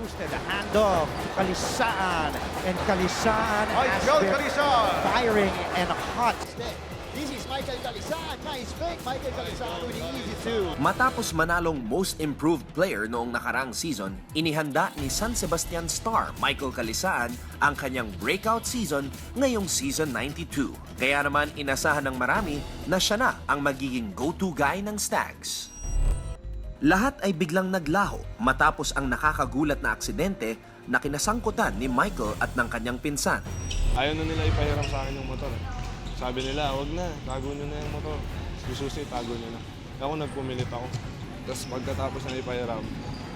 boosted. The handoff to Kalisaan. And Kalisaan has been firing and hot. This is Michael Calisaan. Nice fake. Michael Calisaan with the easy two. Matapos manalong Most Improved Player noong nakarang season, inihanda ni San Sebastian star Michael Calisaan ang kanyang breakout season ngayong season 92. Kaya naman inasahan ng marami na siya na ang magiging go-to guy ng Stags. Lahat ay biglang naglaho matapos ang nakakagulat na aksidente na kinasangkutan ni Michael at ng kanyang pinsan. Ayaw na nila ipahiram sa akin yung motor. Sabi nila, wag na, tago nyo na yung motor. Sususi, tago nyo na. Ako nagpumilit ako. Tapos pagkatapos na ipahiram,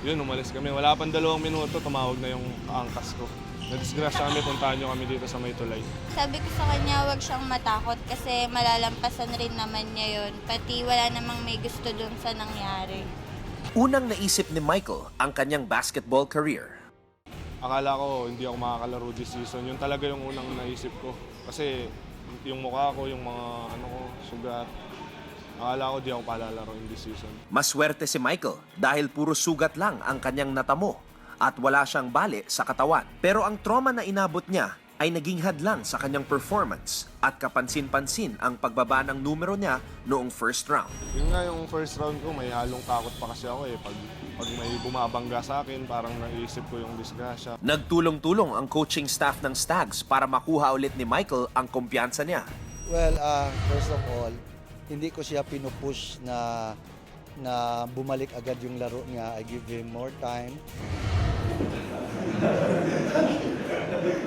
yun, umalis kami. Wala pang 2 minuto, tumawag na yung angkas ko. Nadisgrasya kami, puntahan nyo kami dito sa May Tulay. Sabi ko sa kanya, wag siyang matakot kasi malalampasan rin naman niya yun. Pati wala namang may gusto dun sa nangyari. Unang naisip ni Michael ang kanyang basketball career. Akala ko hindi ako makakalaro this season. Yun talaga yung unang naisip ko. Kasi yung mukha ko, yung mga sugat. Akala ko di ako palalaro in this season. Maswerte si Michael dahil puro sugat lang ang kanyang natamo at wala siyang bali sa katawan. Pero ang trauma na inabot niya ay naging hadlang sa kanyang performance at kapansin-pansin ang pagbaba ng numero niya noong first round. Yun nga yung first round ko, may halong takot pa kasi ako eh. Pag may bumabangga sa akin, parang naisip ko yung disgrasya. Nagtulong-tulong ang coaching staff ng Stags para makuha ulit ni Michael ang kumpiyansa niya. Well, first of all, hindi ko siya pinupush na bumalik agad yung laro niya. I give him more time.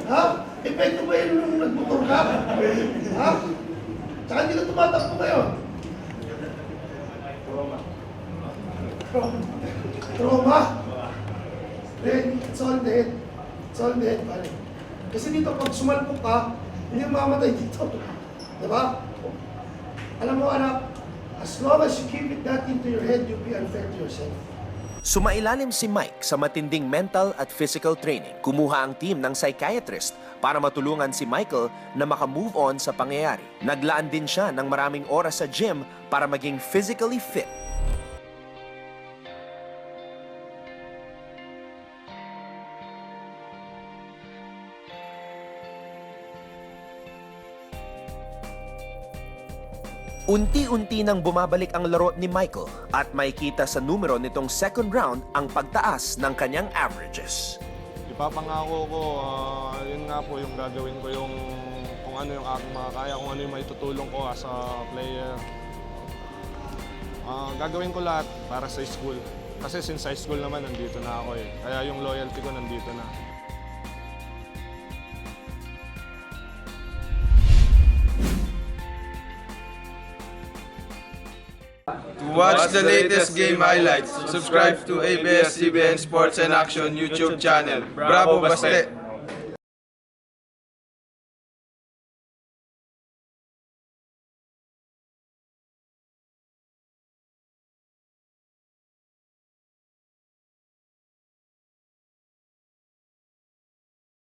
Ha? Epekto ba yun nung nagmotor ka? Ha? Saka hindi ka tumatakbo ngayon? Trauma? Then, it's all dead. It's all dead, pare. Kasi dito, pag sumalpok ka, hindi mamatay dito. Diba? Alam mo, anak, as long as you keep it that into your head, you'll be unfair to yourself. Sumailalim si Mike sa matinding mental at physical training. Kumuha ang team ng psychiatrist para matulungan si Michael na makamove on sa pangyayari. Naglaan din siya ng maraming oras sa gym para maging physically fit. Unti-unti nang bumabalik ang laro ni Michael at makikita sa numero nitong second round ang pagtaas ng kanyang averages. Ipapangako ko, yun nga po yung gagawin ko yung kung ano yung aking makakaya, kung ano yung maitutulong ko as a player. Gagawin ko lahat para sa school. Kasi since high school naman, nandito na ako eh. Kaya yung loyalty ko nandito na. To watch the latest game highlights, subscribe to ABS-CBN Sports and Action YouTube channel. Bravo Baste!